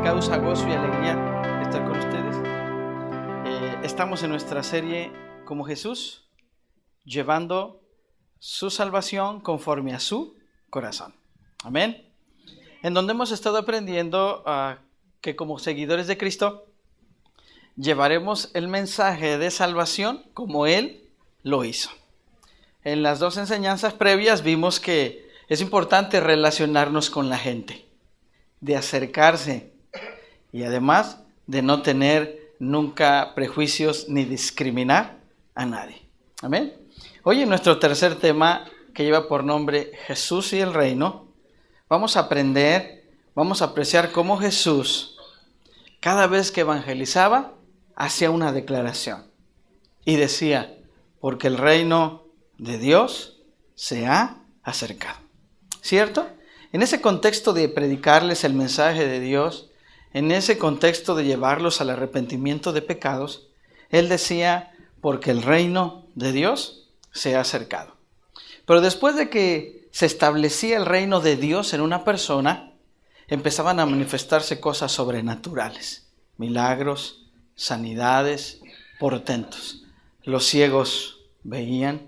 causa gozo y alegría estar con ustedes. Estamos en nuestra serie como Jesús, llevando su salvación conforme a su corazón. Amén. En donde hemos estado aprendiendo que como seguidores de Cristo llevaremos el mensaje de salvación como Él lo hizo. En las dos enseñanzas previas vimos que es importante relacionarnos con la gente, de acercarse y además de no tener nunca prejuicios ni discriminar a nadie. Amén. Hoy en nuestro tercer tema, que lleva por nombre Jesús y el Reino, vamos a apreciar cómo Jesús, cada vez que evangelizaba, hacía una declaración y decía: porque el reino de Dios se ha acercado. ¿Cierto? En ese contexto de predicarles el mensaje de Dios, en ese contexto de llevarlos al arrepentimiento de pecados, Él decía: porque el reino de Dios se ha acercado. Pero después de que se establecía el reino de Dios en una persona, empezaban a manifestarse cosas sobrenaturales, milagros, sanidades, portentos. Los ciegos veían,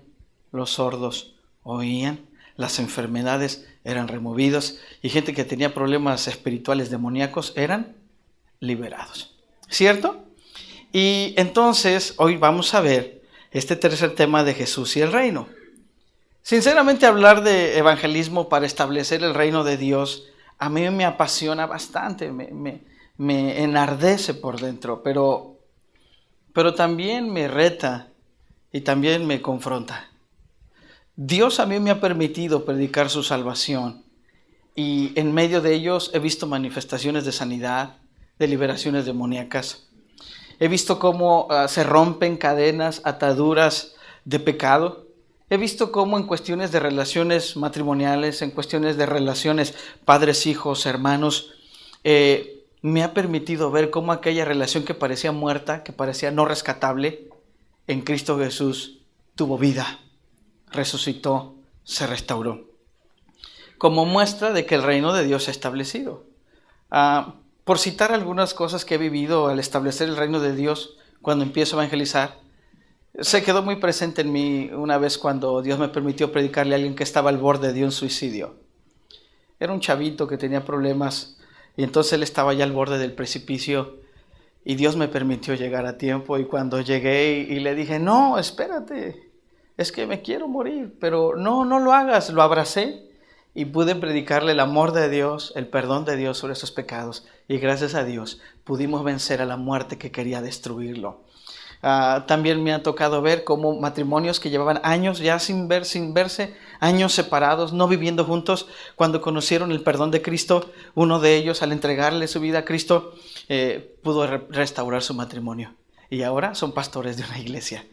los sordos oían, las enfermedades eran removidas y gente que tenía problemas espirituales demoníacos eran liberados. ¿Cierto? Y entonces hoy vamos a ver este tercer tema de Jesús y el reino. Sinceramente, hablar de evangelismo para establecer el reino de Dios a mí me apasiona bastante, me enardece por dentro, pero también me reta y también me confronta. Dios a mí me ha permitido predicar su salvación y en medio de ellos he visto manifestaciones de sanidad, de liberaciones demoníacas. He visto cómo se rompen cadenas, ataduras de pecado. He visto cómo en cuestiones de relaciones matrimoniales, en cuestiones de relaciones padres, hijos, hermanos, me ha permitido ver cómo aquella relación que parecía muerta, que parecía no rescatable, en Cristo Jesús tuvo vida, resucitó, se restauró. Como muestra de que el reino de Dios se ha establecido. Por citar algunas cosas que he vivido al establecer el reino de Dios cuando empiezo a evangelizar, se quedó muy presente en mí una vez cuando Dios me permitió predicarle a alguien que estaba al borde de un suicidio. Era un chavito que tenía problemas y entonces él estaba ya al borde del precipicio y Dios me permitió llegar a tiempo. Y cuando llegué y le dije: no, espérate, es que me quiero morir, pero no lo hagas. Lo abracé y pude predicarle el amor de Dios, el perdón de Dios sobre esos pecados. Y gracias a Dios pudimos vencer a la muerte que quería destruirlo. También me ha tocado ver cómo matrimonios que llevaban años ya sin verse, años separados, no viviendo juntos, cuando conocieron el perdón de Cristo, uno de ellos, al entregarle su vida a Cristo, pudo restaurar su matrimonio. Y ahora son pastores de una iglesia.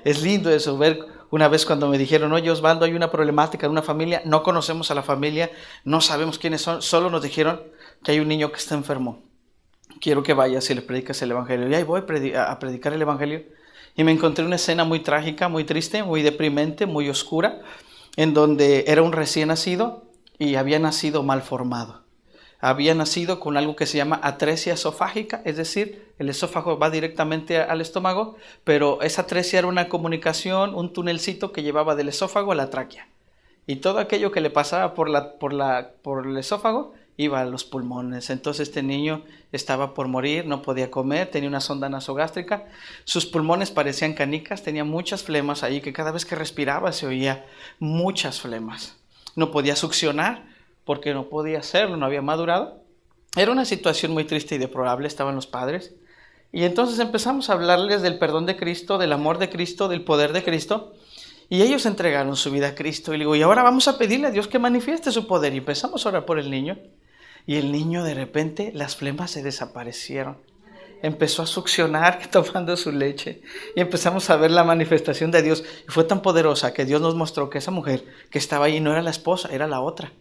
Es lindo eso, ver una vez cuando me dijeron: oye, Osvaldo, hay una problemática en una familia, no conocemos a la familia, no sabemos quiénes son, solo nos dijeron que hay un niño que está enfermo. Quiero que vayas y le predicas el evangelio. Y ahí voy a predicar el evangelio. Y me encontré una escena muy trágica, muy triste, muy deprimente, muy oscura, en donde era un recién nacido y había nacido mal formado. Había nacido con algo que se llama atresia esofágica, es decir, el esófago va directamente al estómago, pero esa atresia era una comunicación, un tunelcito que llevaba del esófago a la tráquea. Y todo aquello que le pasaba por el esófago iba a los pulmones. Entonces este niño estaba por morir, no podía comer, tenía una sonda nasogástrica, sus pulmones parecían canicas, tenía muchas flemas ahí que cada vez que respiraba se oía muchas flemas. No podía succionar porque no podía hacerlo, no había madurado. Era una situación muy triste y deplorable, estaban los padres. Y entonces empezamos a hablarles del perdón de Cristo, del amor de Cristo, del poder de Cristo. Y ellos entregaron su vida a Cristo. Y le digo: y ahora vamos a pedirle a Dios que manifieste su poder. Y empezamos a orar por el niño. Y el niño, de repente, las flemas se desaparecieron. Empezó a succionar tomando su leche. Y empezamos a ver la manifestación de Dios. Y fue tan poderosa que Dios nos mostró que esa mujer que estaba ahí no era la esposa, era la otra.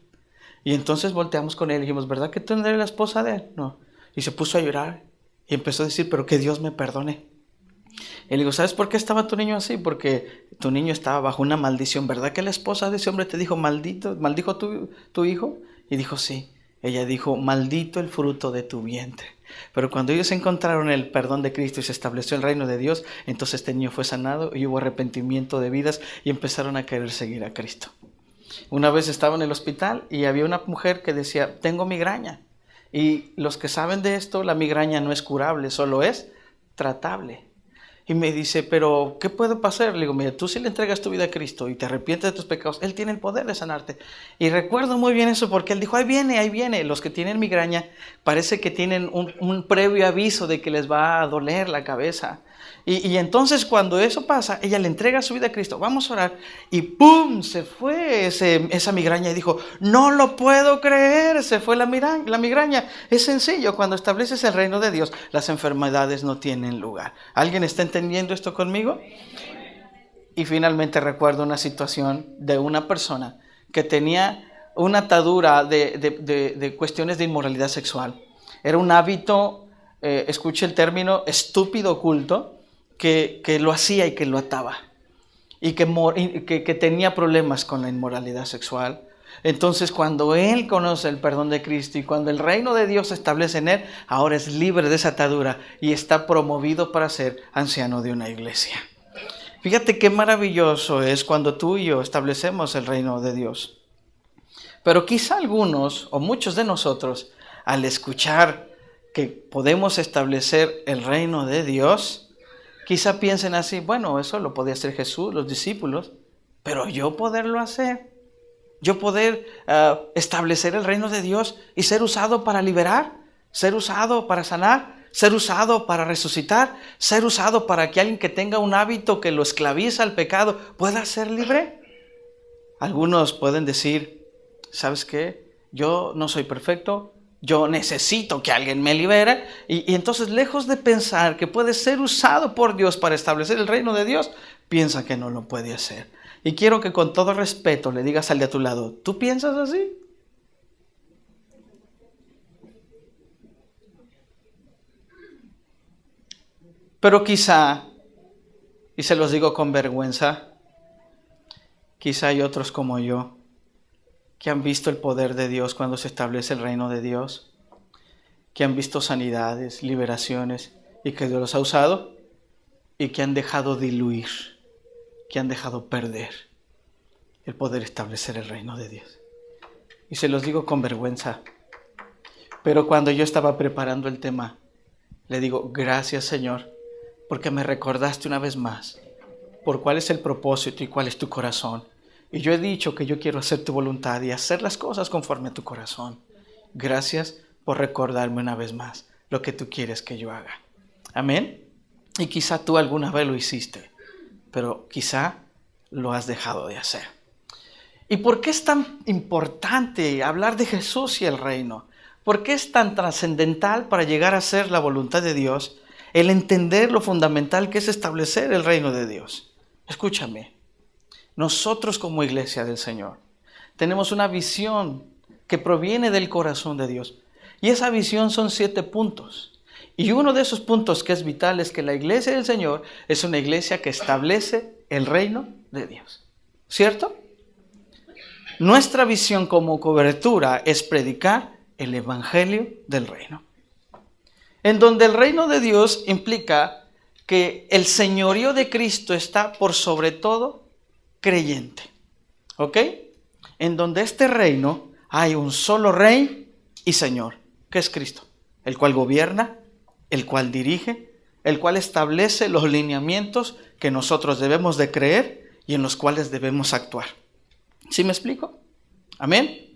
Y entonces volteamos con él y dijimos: ¿verdad que tú no eres la esposa de él? No. Y se puso a llorar. Y empezó a decir: pero que Dios me perdone. Y le digo: ¿sabes por qué estaba tu niño así? Porque tu niño estaba bajo una maldición. ¿Verdad que la esposa de ese hombre te dijo: maldijo tu hijo? Y dijo: sí. ella dijo, maldito el fruto de tu vientre. Pero cuando ellos encontraron el perdón de Cristo y se estableció el reino de Dios, entonces este niño fue sanado y hubo arrepentimiento de vidas y empezaron a querer seguir a Cristo. Una vez estaba en el hospital y había una mujer que decía, tengo migraña. Y los que saben de esto, la migraña no es curable, solo es tratable. Y me dice, pero ¿qué puedo pasar? Le digo, mira, tú si le entregas tu vida a Cristo y te arrepientes de tus pecados, Él tiene el poder de sanarte. Y recuerdo muy bien eso porque Él dijo, ahí viene, ahí viene. Los que tienen migraña parece que tienen un previo aviso de que les va a doler la cabeza. Y entonces cuando eso pasa, ella le entrega su vida a Cristo, vamos a orar, y ¡pum! Se fue esa migraña y dijo, no lo puedo creer, se fue la migraña. Es sencillo, cuando estableces el reino de Dios, las enfermedades no tienen lugar. ¿Alguien está entendiendo esto conmigo? Y finalmente recuerdo una situación de una persona que tenía una atadura de cuestiones de inmoralidad sexual. Era un hábito, escuche el término, estúpido oculto, que lo hacía y que lo ataba y que tenía problemas con la inmoralidad sexual. Entonces cuando él conoce el perdón de Cristo y cuando el reino de Dios se establece en él, ahora es libre de esa atadura y está promovido para ser anciano de una iglesia. Fíjate qué maravilloso es cuando tú y yo establecemos el reino de Dios. Pero quizá algunos o muchos de nosotros, al escuchar que podemos establecer el reino de Dios, quizá piensen así, bueno, eso lo podía hacer Jesús, los discípulos, pero yo poderlo hacer, yo poder establecer el reino de Dios y ser usado para liberar, ser usado para sanar, ser usado para resucitar, ser usado para que alguien que tenga un hábito que lo esclaviza al pecado pueda ser libre. Algunos pueden decir, ¿sabes qué? Yo no soy perfecto. Yo necesito que alguien me libere. Y entonces, lejos de pensar que puede ser usado por Dios para establecer el reino de Dios, piensa que no lo puede hacer. Y quiero que con todo respeto le digas al de a tu lado, ¿tú piensas así? Pero quizá, y se los digo con vergüenza, quizá hay otros como yo, que han visto el poder de Dios cuando se establece el reino de Dios, que han visto sanidades, liberaciones y que Dios los ha usado y que han dejado diluir, que han dejado perder el poder establecer el reino de Dios. Y se los digo con vergüenza, pero cuando yo estaba preparando el tema, le digo, gracias Señor, porque me recordaste una vez más por cuál es el propósito y cuál es tu corazón. Y yo he dicho que yo quiero hacer tu voluntad y hacer las cosas conforme a tu corazón. Gracias por recordarme una vez más lo que tú quieres que yo haga. Amén. Y quizá tú alguna vez lo hiciste, pero quizá lo has dejado de hacer. ¿Y por qué es tan importante hablar de Jesús y el reino? ¿Por qué es tan trascendental para llegar a ser la voluntad de Dios el entender lo fundamental que es establecer el reino de Dios? Escúchame. Nosotros como iglesia del Señor tenemos una visión que proviene del corazón de Dios. Y esa visión son 7 puntos. Y uno de esos puntos que es vital es que la iglesia del Señor es una iglesia que establece el reino de Dios. ¿Cierto? Nuestra visión como cobertura es predicar el evangelio del reino. En donde el reino de Dios implica que el señorío de Cristo está por sobre todo creyente, ¿ok? En donde este reino hay un solo rey y señor, que es Cristo, el cual gobierna, el cual dirige, el cual establece los lineamientos que nosotros debemos de creer y en los cuales debemos actuar. ¿Sí me explico? Amén.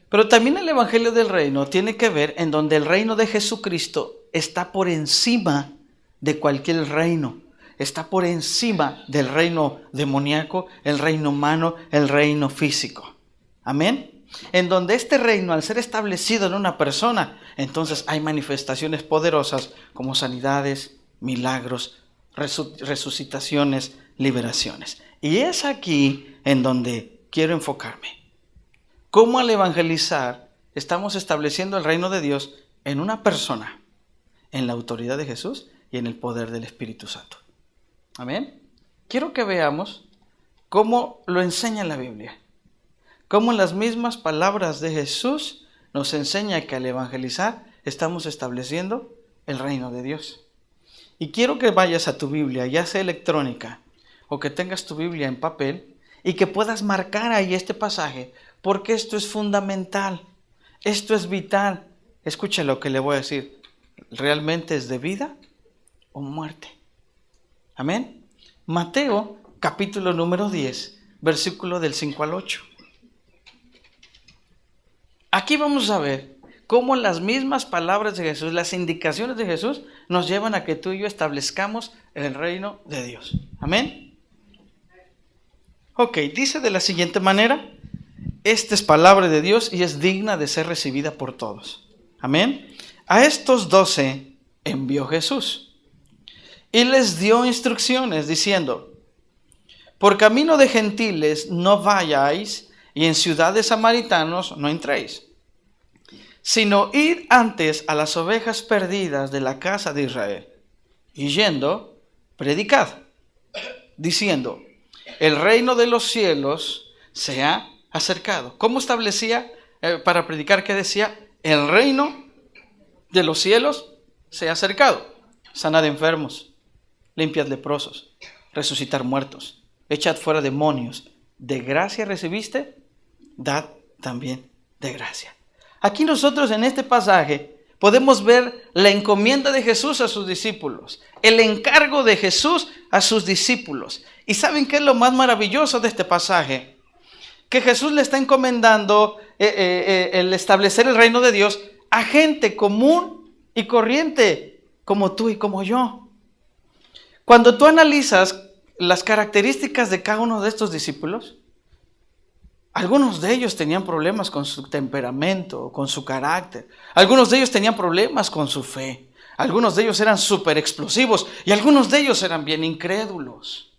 Pero también el evangelio del reino tiene que ver en donde el reino de Jesucristo está por encima de cualquier reino. Está por encima del reino demoníaco, el reino humano, el reino físico. Amén. En donde este reino, al ser establecido en una persona, entonces hay manifestaciones poderosas como sanidades, milagros, resucitaciones, liberaciones. Y es aquí en donde quiero enfocarme. ¿Cómo al evangelizar estamos estableciendo el reino de Dios en una persona, en la autoridad de Jesús y en el poder del Espíritu Santo? Amén. Quiero que veamos cómo lo enseña la Biblia. Cómo las mismas palabras de Jesús nos enseña que al evangelizar estamos estableciendo el reino de Dios. Y quiero que vayas a tu Biblia, ya sea electrónica o que tengas tu Biblia en papel, y que puedas marcar ahí este pasaje, porque esto es fundamental, esto es vital. Escucha lo que le voy a decir, ¿realmente es de vida o muerte? Amén. Mateo capítulo número 10, versículo del 5 al 8. Aquí vamos a ver cómo las mismas palabras de Jesús, las indicaciones de Jesús, nos llevan a que tú y yo establezcamos el reino de Dios. Amén. Ok, dice de la siguiente manera, esta es palabra de Dios y es digna de ser recibida por todos. Amén. A estos 12 envió Jesús y les dio instrucciones diciendo: por camino de gentiles no vayáis y en ciudades samaritanos no entréis, sino id antes a las ovejas perdidas de la casa de Israel, y yendo, predicad, diciendo: el reino de los cielos se ha acercado. ¿Cómo establecía para predicar? ¿Qué decía? El reino de los cielos se ha acercado. Sanad enfermos, limpiad leprosos, resucitar muertos, echad fuera demonios. De gracia recibiste, dad también de gracia. Aquí nosotros en este pasaje podemos ver la encomienda de Jesús a sus discípulos, el encargo de Jesús a sus discípulos. ¿Y saben qué es lo más maravilloso de este pasaje? Que Jesús le está encomendando el establecer el reino de Dios a gente común y corriente, como tú y como yo. Cuando tú analizas las características de cada uno de estos discípulos, algunos de ellos tenían problemas con su temperamento, con su carácter. Algunos de ellos tenían problemas con su fe. Algunos de ellos eran súper explosivos y algunos de ellos eran bien incrédulos.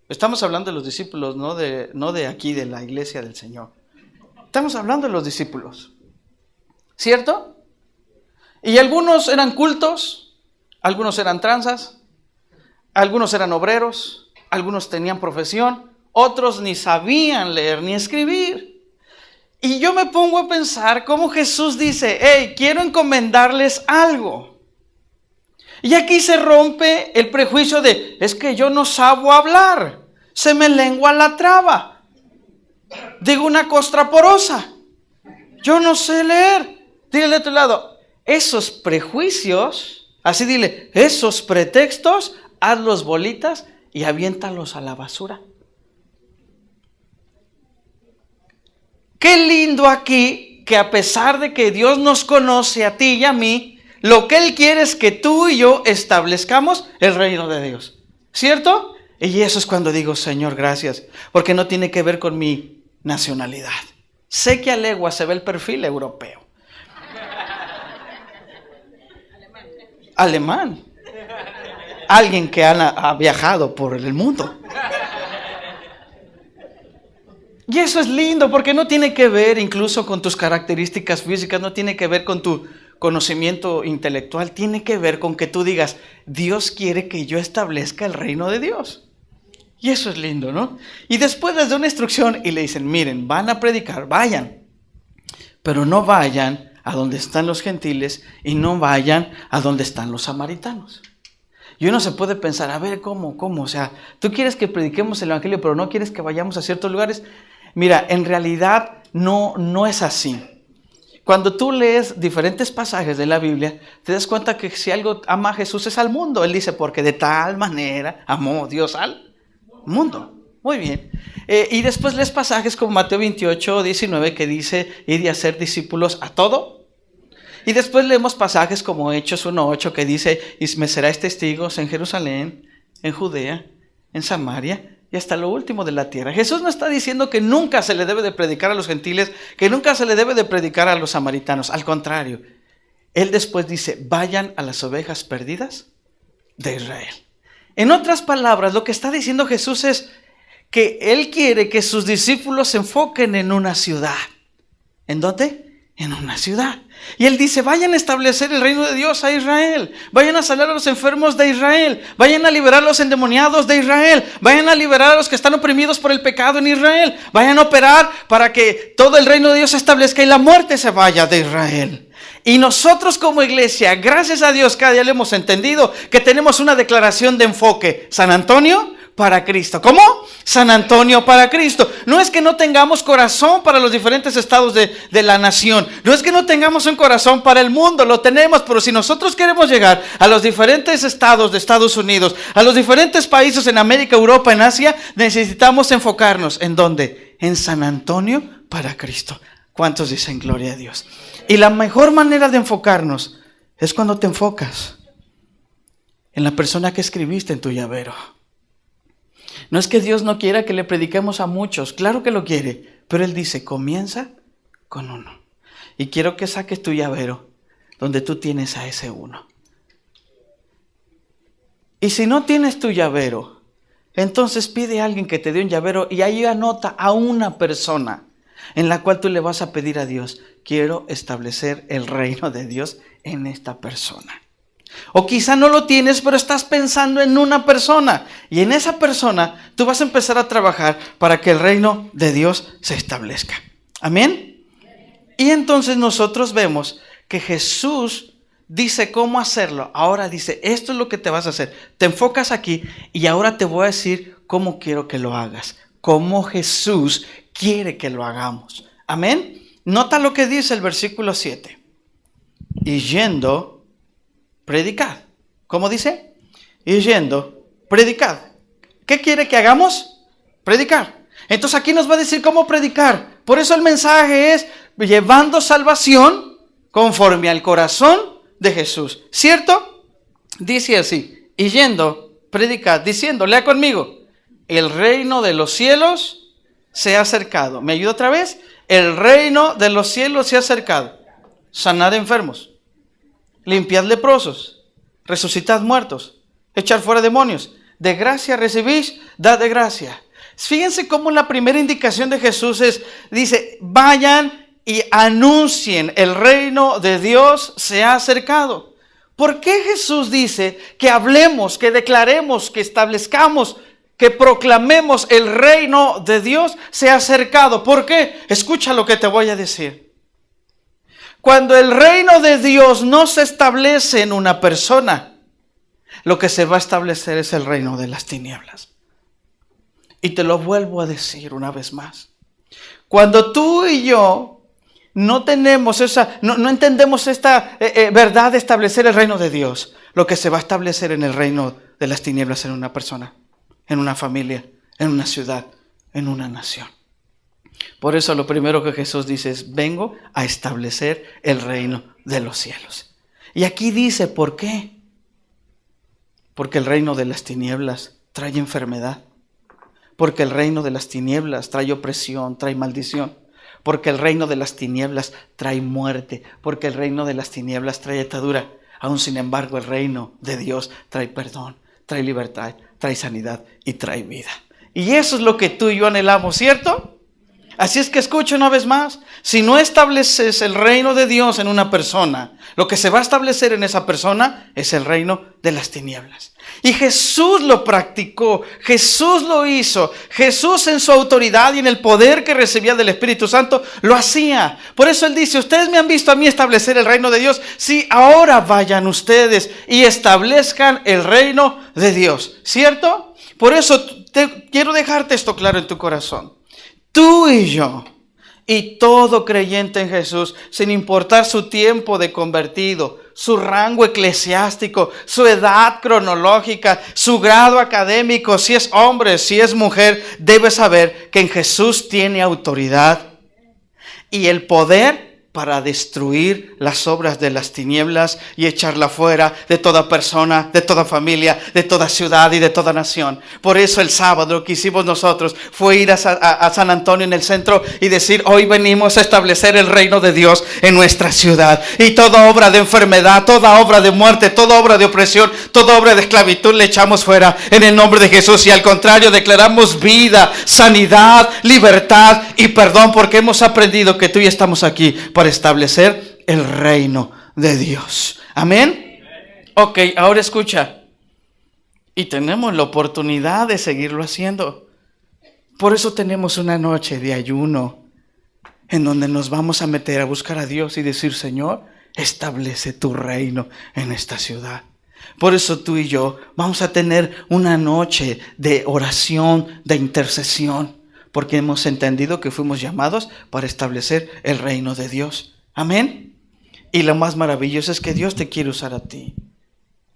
Estamos hablando de los discípulos, no de aquí, de la iglesia del Señor. Estamos hablando de los discípulos, ¿cierto? Y algunos eran cultos, algunos eran tranzas, algunos eran obreros, algunos tenían profesión, otros ni sabían leer ni escribir. Y yo me pongo a pensar cómo Jesús dice: hey, quiero encomendarles algo. Y aquí se rompe el prejuicio de: es que yo no sabo hablar, se me lengua la traba, digo una costra porosa, yo no sé leer. Dígale a tu lado: esos prejuicios, así dile, esos pretextos, hazlos bolitas y aviéntalos a la basura. Qué lindo aquí que a pesar de que Dios nos conoce a ti y a mí, lo que Él quiere es que tú y yo establezcamos el reino de Dios, ¿cierto? Y eso es cuando digo: Señor, gracias, porque no tiene que ver con mi nacionalidad. Sé que a legua se ve el perfil europeo. Alemán. Alguien que ha viajado por el mundo. Y eso es lindo porque no tiene que ver incluso con tus características físicas, no tiene que ver con tu conocimiento intelectual, tiene que ver con que tú digas: Dios quiere que yo establezca el reino de Dios. Y eso es lindo, ¿no? Y después les da una instrucción y le dicen: miren, van a predicar, vayan, pero no vayan a donde están los gentiles y no vayan a donde están los samaritanos. Y uno se puede pensar: a ver, ¿cómo? O sea, tú quieres que prediquemos el evangelio, pero no quieres que vayamos a ciertos lugares. Mira, en realidad no es así. Cuando tú lees diferentes pasajes de la Biblia, te das cuenta que si algo ama a Jesús es al mundo. Él dice: porque de tal manera amó Dios al mundo. Muy bien. Y después lees pasajes como Mateo 28, 19, que dice: id y hacer discípulos a todo. Y después leemos pasajes como Hechos 1:8, que dice: y me seráis testigos en Jerusalén, en Judea, en Samaria y hasta lo último de la tierra. Jesús no está diciendo que nunca se le debe de predicar a los gentiles, que nunca se le debe de predicar a los samaritanos. Al contrario, Él después dice: vayan a las ovejas perdidas de Israel. En otras palabras, lo que está diciendo Jesús es que Él quiere que sus discípulos se enfoquen en una ciudad. ¿En dónde? en una ciudad. Y él dice, vayan a establecer el reino de Dios a Israel. Vayan a sanar a los enfermos de Israel. Vayan a liberar a los endemoniados de Israel. Vayan a liberar a los que están oprimidos por el pecado en Israel. Vayan a operar para que todo el reino de Dios se establezca y la muerte se vaya de Israel. Y nosotros como iglesia, gracias a Dios, cada día le hemos entendido que tenemos una declaración de enfoque. San Antonio para Cristo. ¿Cómo? San Antonio para Cristo. No es que no tengamos corazón para los diferentes estados de la nación. No es que no tengamos un corazón para el mundo. Lo tenemos, pero si nosotros queremos llegar a los diferentes estados de Estados Unidos, a los diferentes países en América, Europa, en Asia, necesitamos enfocarnos. ¿En dónde? En San Antonio para Cristo. ¿Cuántos dicen gloria a Dios? Y la mejor manera de enfocarnos es cuando te enfocas en la persona que escribiste en tu llavero. No es que Dios no quiera que le prediquemos a muchos, claro que lo quiere, pero Él dice, comienza con uno. Y quiero que saques tu llavero donde tú tienes a ese uno. Y si no tienes tu llavero, entonces pide a alguien que te dé un llavero y ahí anota a una persona en la cual tú le vas a pedir a Dios, quiero establecer el reino de Dios en esta persona. O quizá no lo tienes, pero estás pensando en una persona. Y en esa persona tú vas a empezar a trabajar para que el reino de Dios se establezca. ¿Amén? Y entonces nosotros vemos que Jesús dice cómo hacerlo. Ahora dice, esto es lo que te vas a hacer. Te enfocas aquí y ahora te voy a decir cómo quiero que lo hagas. Cómo Jesús quiere que lo hagamos. ¿Amén? Nota lo que dice el versículo 7. Y yendo... predicad. ¿Cómo dice? Y yendo, predicad. ¿Qué quiere que hagamos? Predicar. Entonces aquí nos va a decir cómo predicar. Por eso el mensaje es llevando salvación conforme al corazón de Jesús. ¿Cierto? Dice así. Y yendo, predicad, diciendo, lea conmigo. El reino de los cielos se ha acercado. ¿Me ayuda otra vez? El reino de los cielos se ha acercado. Sanad enfermos. Limpiad leprosos, resucitad muertos, echar fuera demonios. De gracia recibís, dad de gracia. Fíjense cómo la primera indicación de Jesús dice, vayan y anuncien, el reino de Dios se ha acercado. ¿Por qué Jesús dice que hablemos, que declaremos, que establezcamos, que proclamemos el reino de Dios se ha acercado? ¿Por qué? Escucha lo que te voy a decir. Cuando el reino de Dios no se establece en una persona, lo que se va a establecer es el reino de las tinieblas. Y te lo vuelvo a decir una vez más. Cuando tú y yo no tenemos no entendemos esta verdad de establecer el reino de Dios, lo que se va a establecer en el reino de las tinieblas en una persona, en una familia, en una ciudad, en una nación. Por eso lo primero que Jesús dice es, vengo a establecer el reino de los cielos. Y aquí dice, ¿por qué? Porque el reino de las tinieblas trae enfermedad. Porque el reino de las tinieblas trae opresión, trae maldición. Porque el reino de las tinieblas trae muerte. Porque el reino de las tinieblas trae atadura. Aún sin embargo, el reino de Dios trae perdón, trae libertad, trae sanidad y trae vida. Y eso es lo que tú y yo anhelamos, ¿cierto? Así es que escucha una vez más, si no estableces el reino de Dios en una persona, lo que se va a establecer en esa persona es el reino de las tinieblas. Y Jesús lo practicó, Jesús lo hizo, Jesús en su autoridad y en el poder que recibía del Espíritu Santo lo hacía. Por eso Él dice, ustedes me han visto a mí establecer el reino de Dios, sí, ahora vayan ustedes y establezcan el reino de Dios, ¿cierto? Por eso quiero dejarte esto claro en tu corazón. Tú y yo, y todo creyente en Jesús, sin importar su tiempo de convertido, su rango eclesiástico, su edad cronológica, su grado académico, si es hombre, si es mujer, debe saber que en Jesús tiene autoridad y el poder para destruir las obras de las tinieblas y echarla fuera de toda persona, de toda familia, de toda ciudad y de toda nación. Por eso el sábado lo que hicimos nosotros fue ir a San Antonio en el centro y decir, hoy venimos a establecer el reino de Dios en nuestra ciudad. Y toda obra de enfermedad, toda obra de muerte, toda obra de opresión, toda obra de esclavitud le echamos fuera en el nombre de Jesús. Y al contrario, declaramos vida, sanidad, libertad y perdón, porque hemos aprendido que tú y yo estamos aquí para establecer el reino de Dios. Amén. Ok, ahora escucha. Y tenemos la oportunidad de seguirlo haciendo. Por eso tenemos una noche de ayuno en donde nos vamos a meter a buscar a Dios y decir: Señor, establece tu reino en esta ciudad. Por eso tú y yo vamos a tener una noche de oración, de intercesión, porque hemos entendido que fuimos llamados para establecer el reino de Dios. Amén. Y lo más maravilloso es que Dios te quiere usar a ti.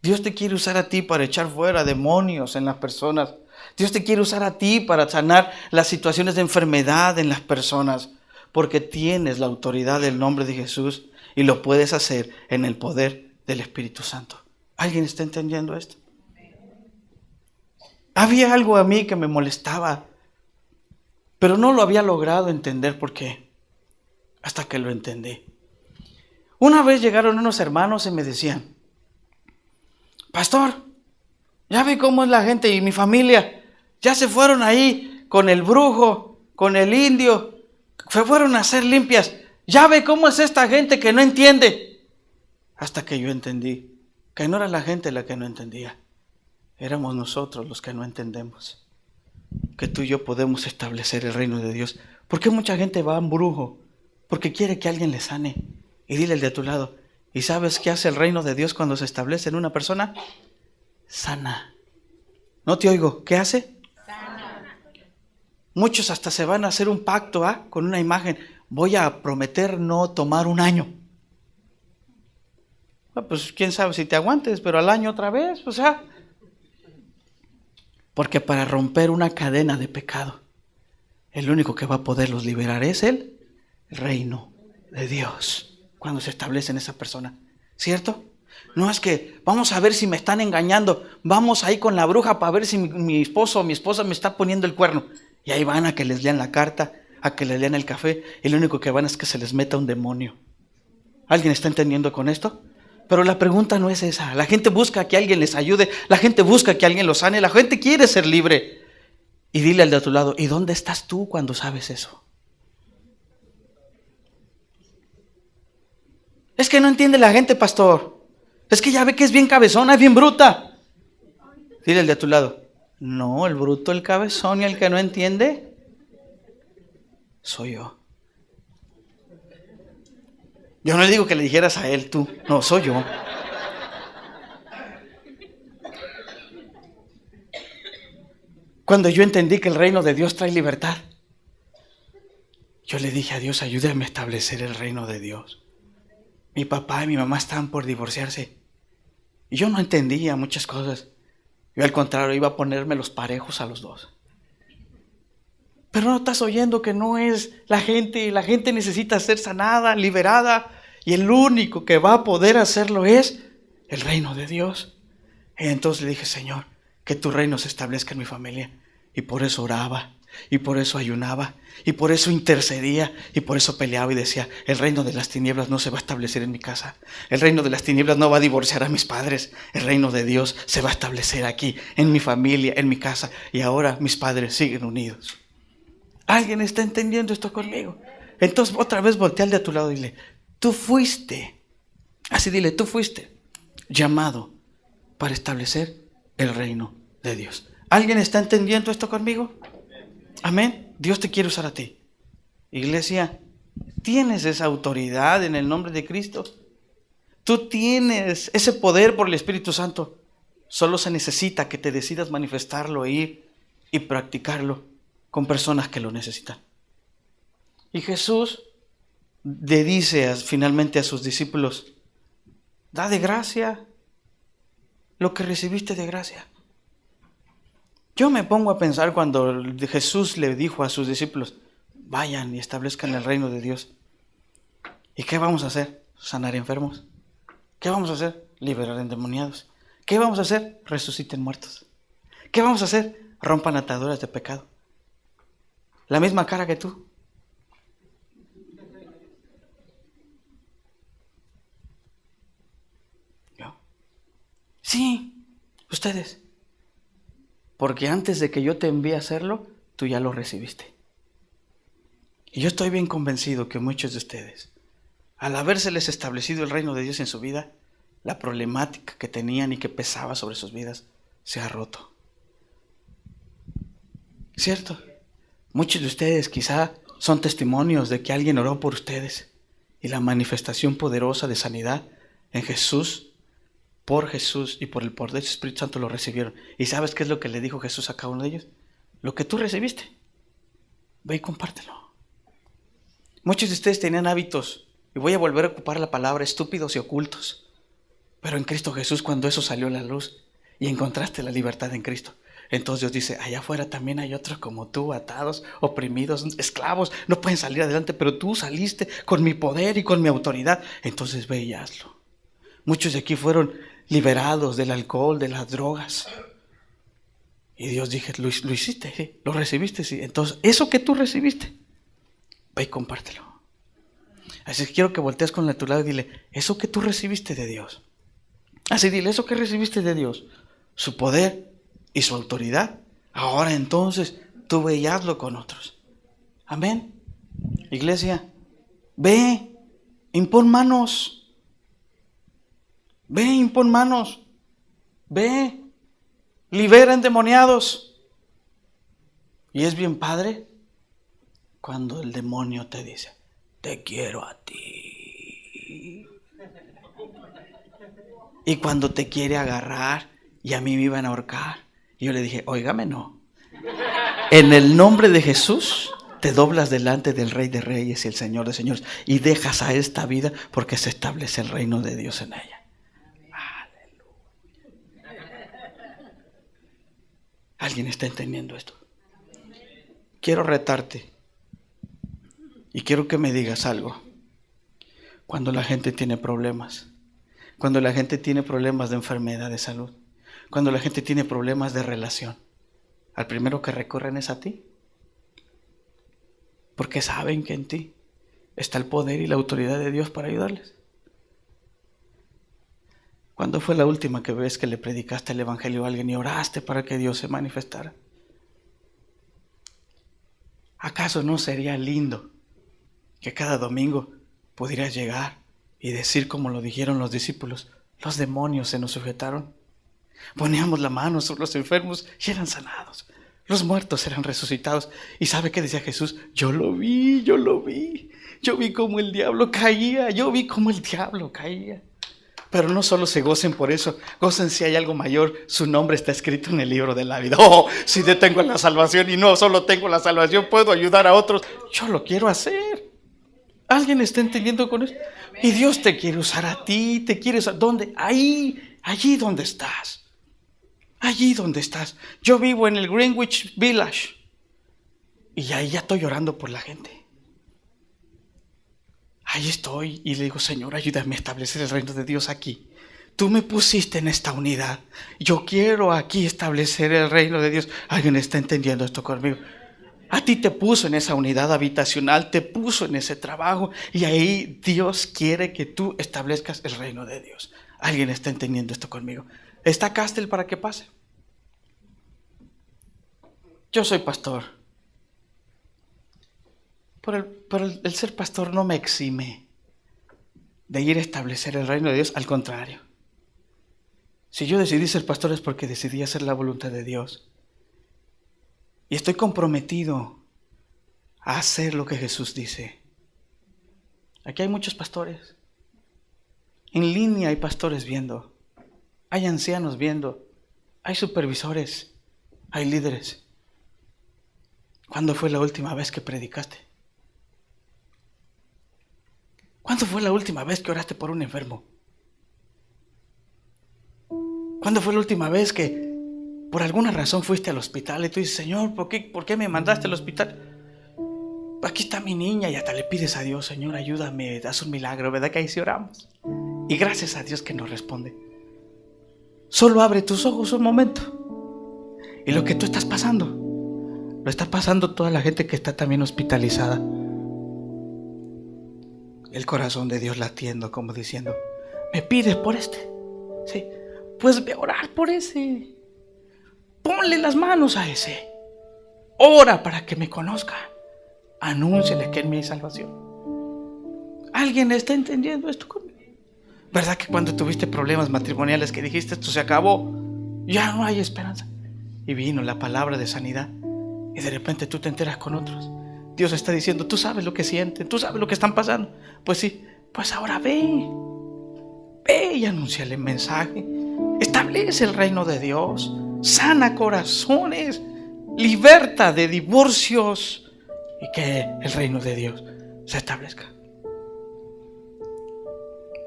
Dios te quiere usar a ti para echar fuera demonios en las personas. Dios te quiere usar a ti para sanar las situaciones de enfermedad en las personas, porque tienes la autoridad del nombre de Jesús y lo puedes hacer en el poder del Espíritu Santo. ¿Alguien está entendiendo esto? Había algo a mí que me molestaba, pero no lo había logrado entender. ¿Por qué? Hasta que lo entendí. Una vez llegaron unos hermanos y me decían: pastor, ya vi cómo es la gente y mi familia. Ya se fueron ahí con el brujo, con el indio. Se fueron a hacer limpias. Ya ve cómo es esta gente que no entiende. Hasta que yo entendí que no era la gente la que no entendía. Éramos nosotros los que no entendemos que tú y yo podemos establecer el reino de Dios. ¿Por qué mucha gente va a un brujo? Porque quiere que alguien le sane. Y dile al de a tu lado: ¿y sabes qué hace el reino de Dios cuando se establece en una persona? Sana. No te oigo. ¿Qué hace? Sana. Muchos hasta se van a hacer un pacto con una imagen. Voy a prometer no tomar un año. Pues quién sabe si te aguantes, pero al año otra vez, porque para romper una cadena de pecado, el único que va a poderlos liberar es el reino de Dios, cuando se establece en esa persona, ¿cierto? No es que vamos a ver si me están engañando, vamos ahí con la bruja para ver si mi esposo o mi esposa me está poniendo el cuerno, y ahí van a que les lean la carta, a que les lean el café, y lo único que van es que se les meta un demonio. ¿Alguien está entendiendo con esto? Pero la pregunta no es esa. La gente busca que alguien les ayude, la gente busca que alguien los sane, la gente quiere ser libre. Y dile al de a tu lado: ¿y dónde estás tú cuando sabes eso? Es que no entiende la gente, pastor. Es que ya ve que es bien cabezona, es bien bruta. Dile al de a tu lado: no, el bruto, el cabezón y el que no entiende soy yo. Yo no le digo que le dijeras a él tú, no, soy yo. Cuando yo entendí que el reino de Dios trae libertad, yo le dije a Dios: ayúdame a establecer el reino de Dios. Mi papá y mi mamá estaban por divorciarse y yo no entendía muchas cosas. Yo al contrario iba a ponerme los parejos a los dos. Pero no estás oyendo que no es la gente necesita ser sanada, liberada, y el único que va a poder hacerlo es el reino de Dios. Y entonces le dije: Señor, que tu reino se establezca en mi familia. Y por eso oraba, y por eso ayunaba, y por eso intercedía, y por eso peleaba y decía: el reino de las tinieblas no se va a establecer en mi casa. El reino de las tinieblas no va a divorciar a mis padres. El reino de Dios se va a establecer aquí, en mi familia, en mi casa. Y ahora mis padres siguen unidos. ¿Alguien está entendiendo esto conmigo? Entonces otra vez voltea al de a tu lado y dile: tú fuiste, así dile, tú fuiste llamado para establecer el reino de Dios. ¿Alguien está entendiendo esto conmigo? Amén. Dios te quiere usar a ti. Iglesia, tienes esa autoridad en el nombre de Cristo. Tú tienes ese poder por el Espíritu Santo. Solo se necesita que te decidas manifestarlo, ir y practicarlo con personas que lo necesitan. Y Jesús le dice finalmente a sus discípulos: da de gracia lo que recibiste de gracia. Yo me pongo a pensar cuando Jesús le dijo a sus discípulos: vayan y establezcan el reino de Dios. ¿Y qué vamos a hacer? Sanar enfermos. ¿Qué vamos a hacer? Liberar endemoniados. ¿Qué vamos a hacer? Resuciten muertos. ¿Qué vamos a hacer? Rompan ataduras de pecado. La misma cara que tú. ¿Yo? Sí, ustedes. Porque antes de que yo te envíe a hacerlo, tú ya lo recibiste. Y yo estoy bien convencido que muchos de ustedes al habérseles establecido el reino de Dios en su vida, la problemática que tenían y que pesaba sobre sus vidas se ha roto. ¿Cierto? Muchos de ustedes quizá son testimonios de que alguien oró por ustedes y la manifestación poderosa de sanidad en Jesús, por Jesús y por el poder del Espíritu Santo lo recibieron. ¿Y sabes qué es lo que le dijo Jesús a cada uno de ellos? Lo que tú recibiste, ve y compártelo. Muchos de ustedes tenían hábitos, y voy a volver a ocupar la palabra, estúpidos y ocultos. Pero en Cristo Jesús, cuando eso salió a la luz y encontraste la libertad en Cristo, entonces Dios dice, allá afuera también hay otros como tú, atados, oprimidos, esclavos, no pueden salir adelante, pero tú saliste con mi poder y con mi autoridad. Entonces ve y hazlo. Muchos de aquí fueron liberados del alcohol, de las drogas. Y Dios dije, lo hiciste, ¿sí? Lo recibiste, sí. Entonces, eso que tú recibiste, ve y compártelo. Así que quiero que voltees con la tu lado y dile, eso que tú recibiste de Dios. Así dile, eso que recibiste de Dios, su poder y su autoridad, ahora entonces tú ve y hazlo con otros. Amén. Iglesia, ve, impon manos. Ve, impon manos. Ve, libera endemoniados. Y es bien padre cuando el demonio te dice, te quiero a ti. Y cuando te quiere agarrar, y a mí me iban a ahorcar, y yo le dije, óigame, no. En el nombre de Jesús, te doblas delante del Rey de Reyes y el Señor de Señores, y dejas a esta vida porque se establece el reino de Dios en ella. Aleluya. ¿Alguien está entendiendo esto? Quiero retarte, y quiero que me digas algo. Cuando la gente tiene problemas, cuando la gente tiene problemas de enfermedad, de salud, cuando la gente tiene problemas de relación, al primero que recurren es a ti. Porque saben que en ti está el poder y la autoridad de Dios para ayudarles. ¿Cuándo fue la última vez que le predicaste el evangelio a alguien y oraste para que Dios se manifestara? ¿Acaso no sería lindo que cada domingo pudieras llegar y decir como lo dijeron los discípulos, los demonios se nos sujetaron? Poníamos la mano sobre los enfermos y eran sanados. Los muertos eran resucitados. ¿Y sabe qué decía Jesús? Yo lo vi. Yo vi cómo el diablo caía. Pero no solo se gocen por eso, gocen si hay algo mayor. Su nombre está escrito en el libro de la vida. Oh, si yo tengo la salvación y no solo tengo la salvación, puedo ayudar a otros. Yo lo quiero hacer. ¿Alguien está entendiendo con eso? Y Dios te quiere usar a ti, te quiere usar. ¿Dónde? Allí donde estás. Allí donde estás. Yo vivo en el Greenwich Village. Y ahí ya estoy orando por la gente. Ahí estoy y le digo, Señor, ayúdame a establecer el reino de Dios aquí. Tú me pusiste en esta unidad. Yo quiero aquí establecer el reino de Dios. ¿Alguien está entendiendo esto conmigo? A ti te puso en esa unidad habitacional, te puso en ese trabajo. Y ahí Dios quiere que tú establezcas el reino de Dios. ¿Alguien está entendiendo esto conmigo? ¿Está Castel para que pase? Yo soy pastor. Pero el ser pastor no me exime de ir a establecer el reino de Dios. Al contrario. Si yo decidí ser pastor es porque decidí hacer la voluntad de Dios. Y estoy comprometido a hacer lo que Jesús dice. Aquí hay muchos pastores. En línea hay pastores viendo. Hay ancianos viendo. Hay supervisores. Hay líderes. ¿Cuándo fue la última vez que predicaste? ¿Cuándo fue la última vez que oraste por un enfermo? ¿Cuándo fue la última vez que por alguna razón fuiste al hospital y tú dices, Señor, ¿por qué me mandaste al hospital? Aquí está mi niña, y hasta le pides a Dios, Señor, ayúdame, haz un milagro, ¿verdad que ahí sí oramos? Y gracias a Dios que nos responde. Solo abre tus ojos un momento. Y lo que tú estás pasando, lo está pasando toda la gente que está también hospitalizada. El corazón de Dios latiendo como diciendo, ¿me pides por este? Sí, pues ve a orar por ese. Ponle las manos a ese. Ora para que me conozca. Anúnciale que en mí hay salvación. ¿Alguien está entendiendo esto conmigo? ¿Verdad que cuando tuviste problemas matrimoniales que dijiste esto se acabó, ya no hay esperanza? Y vino la palabra de sanidad y de repente tú te enteras con otros. Dios está diciendo, tú sabes lo que sienten, tú sabes lo que están pasando. Pues sí, pues ahora ve y anúnciale el mensaje. Establece el reino de Dios, sana corazones, liberta de divorcios y que el reino de Dios se establezca.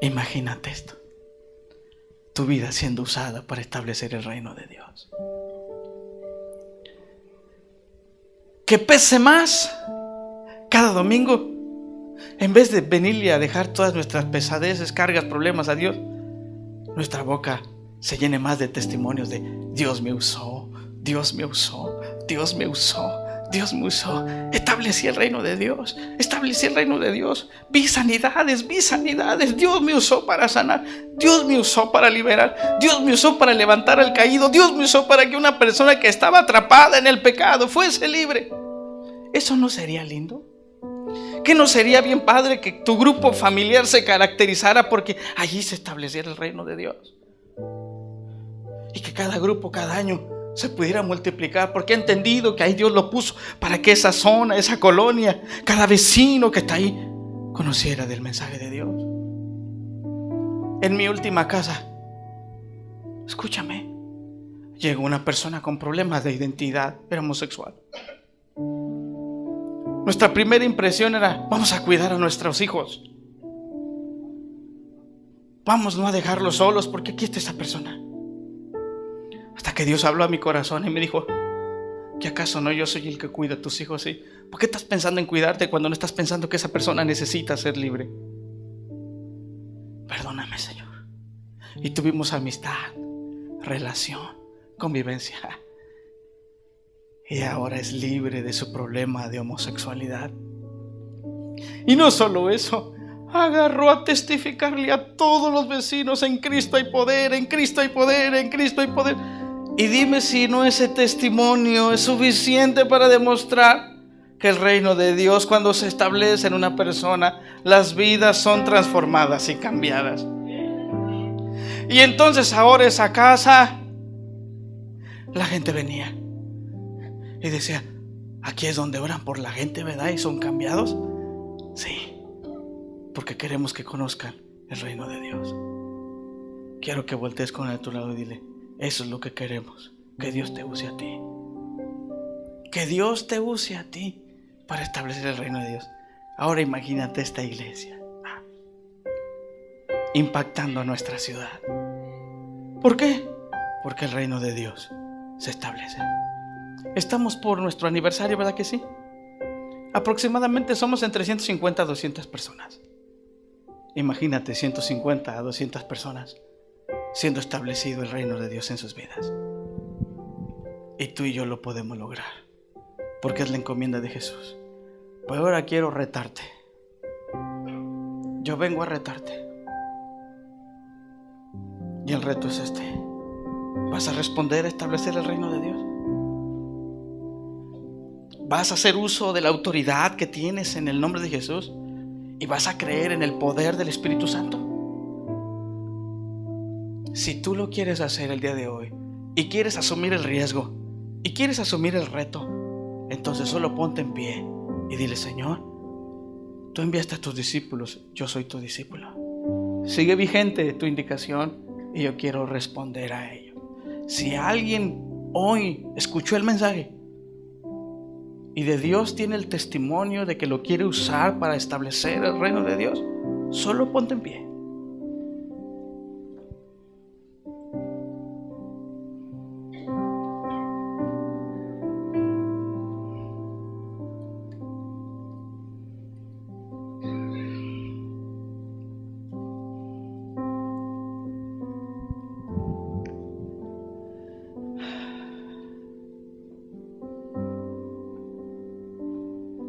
Imagínate esto, tu vida siendo usada para establecer el reino de Dios. Que pese más cada domingo, en vez de venirle a dejar todas nuestras pesadeces, cargas, problemas a Dios, nuestra boca se llene más de testimonios de Dios me usó, Dios me usó, Dios me usó, Dios me usó. Establecí el reino de Dios, establecí el reino de Dios. Vi sanidades, Dios me usó para sanar, Dios me usó para liberar, Dios me usó para levantar al caído, Dios me usó para que una persona que estaba atrapada en el pecado fuese libre. ¿Eso no sería lindo? ¿Qué no sería bien padre que tu grupo familiar se caracterizara porque allí se estableciera el reino de Dios? Y que cada grupo, cada año se pudiera multiplicar, porque he entendido que ahí Dios lo puso para que esa zona, esa colonia, cada vecino que está ahí conociera del mensaje de Dios. En mi última casa, escúchame, llegó una persona con problemas de identidad, era homosexual. Nuestra primera impresión era, vamos a cuidar a nuestros hijos, vamos no a dejarlos solos, porque aquí está esa persona. Hasta que Dios habló a mi corazón y me dijo, ¿que acaso no yo soy el que cuida a tus hijos? ¿Sí? ¿Por qué estás pensando en cuidarte cuando no estás pensando que esa persona necesita ser libre? Perdóname, Señor. Y tuvimos amistad, relación, convivencia. Y ahora es libre de su problema de homosexualidad. Y no solo eso, agarró a testificarle a todos los vecinos: en Cristo hay poder, en Cristo hay poder, en Cristo hay poder. Y dime si no ese testimonio es suficiente para demostrar que el reino de Dios, cuando se establece en una persona, las vidas son transformadas y cambiadas. Y entonces ahora esa casa, la gente venía y decía, aquí es donde oran por la gente, ¿verdad? Y son cambiados. Sí, porque queremos que conozcan el reino de Dios. Quiero que voltees con el a tu lado y dile, eso es lo que queremos, que Dios te use a ti. Que Dios te use a ti para establecer el reino de Dios. Ahora imagínate esta iglesia impactando a nuestra ciudad. ¿Por qué? Porque el reino de Dios se establece. Estamos por nuestro aniversario, ¿verdad que sí? Aproximadamente somos entre 150 a 200 personas. Imagínate 150 a 200 personas siendo establecido el reino de Dios en sus vidas. Y tú y yo lo podemos lograr, porque es la encomienda de Jesús. Pues ahora quiero retarte. Yo vengo a retarte. Y el reto es este: ¿vas a responder a establecer el reino de Dios? ¿Vas a hacer uso de la autoridad que tienes en el nombre de Jesús? ¿Y vas a creer en el poder del Espíritu Santo? Si tú lo quieres hacer el día de hoy y quieres asumir el riesgo y quieres asumir el reto, entonces solo ponte en pie y dile: Señor, tú enviaste a tus discípulos, yo soy tu discípulo. Sigue vigente tu indicación y yo quiero responder a ello. Si alguien hoy escuchó el mensaje y de Dios tiene el testimonio de que lo quiere usar para establecer el reino de Dios, solo ponte en pie.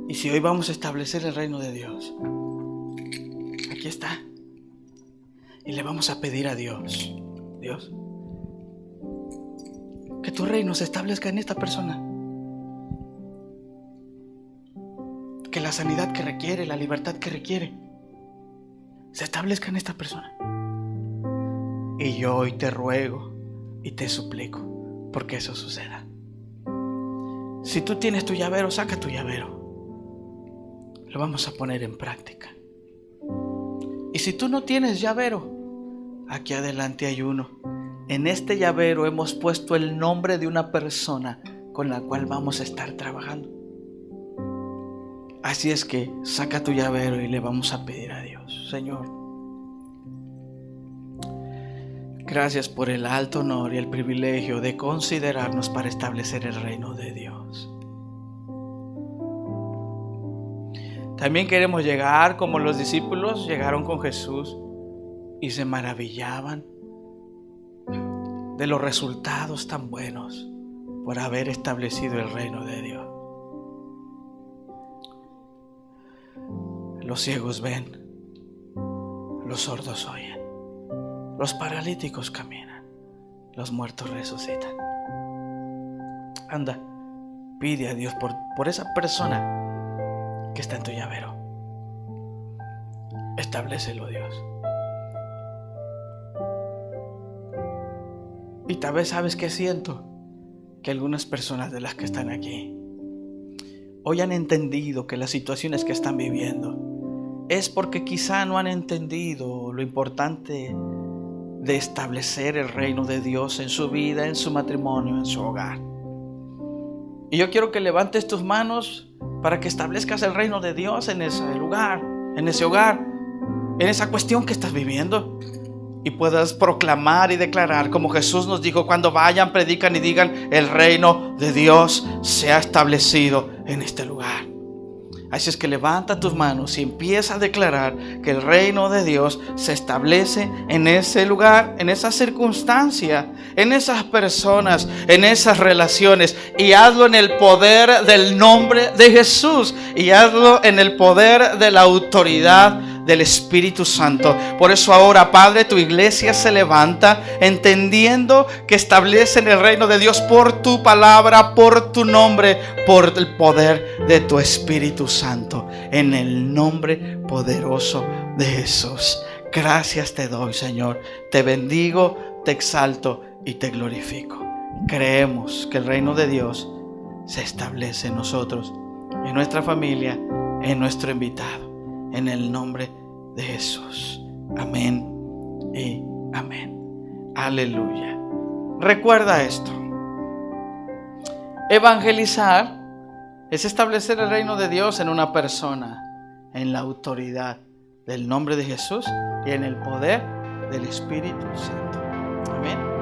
Y si hoy vamos a establecer el reino de Dios, aquí está. Y le vamos a pedir a Dios: Dios, que tu reino se establezca en esta persona. Que la sanidad que requiere, la libertad que requiere, se establezca en esta persona. Y yo hoy te ruego y te suplico porque eso suceda. Si tú tienes tu llavero, saca tu llavero. Lo vamos a poner en práctica. Y si tú no tienes llavero, aquí adelante hay uno. En este llavero hemos puesto el nombre de una persona con la cual vamos a estar trabajando. Así es que saca tu llavero y le vamos a pedir a Dios: Señor, gracias por el alto honor y el privilegio de considerarnos para establecer el reino de Dios. También queremos llegar como los discípulos llegaron con Jesús y se maravillaban de los resultados tan buenos por haber establecido el reino de Dios. Los ciegos ven, los sordos oyen, los paralíticos caminan, los muertos resucitan. Anda, pide a Dios por esa persona que está en tu llavero. Establécelo, Dios. Y tal vez sabes que siento que algunas personas de las que están aquí hoy han entendido que las situaciones que están viviendo es porque quizá no han entendido lo importante de establecer el reino de Dios en su vida, en su matrimonio, en su hogar. Y yo quiero que levantes tus manos para que establezcas el reino de Dios en ese lugar, en ese hogar, en esa cuestión que estás viviendo. Y puedas proclamar y declarar como Jesús nos dijo: cuando vayan, predican y digan: el reino de Dios se ha establecido en este lugar. Así es que levanta tus manos y empieza a declarar que el reino de Dios se establece en ese lugar, en esa circunstancia, en esas personas, en esas relaciones. Y hazlo en el poder del nombre de Jesús. Y hazlo en el poder de la autoridad del Espíritu Santo. Por eso ahora, Padre, tu iglesia se levanta entendiendo que establecen el reino de Dios por tu palabra, por tu nombre, por el poder de tu Espíritu Santo, en el nombre poderoso de Jesús. Gracias te doy, Señor. Te bendigo, te exalto y te glorifico. Creemos que el reino de Dios se establece en nosotros, en nuestra familia, en nuestro invitado. En el nombre de Jesús. Amén y amén. Aleluya. Recuerda esto: evangelizar es establecer el reino de Dios en una persona, en la autoridad del nombre de Jesús y en el poder del Espíritu Santo. Amén.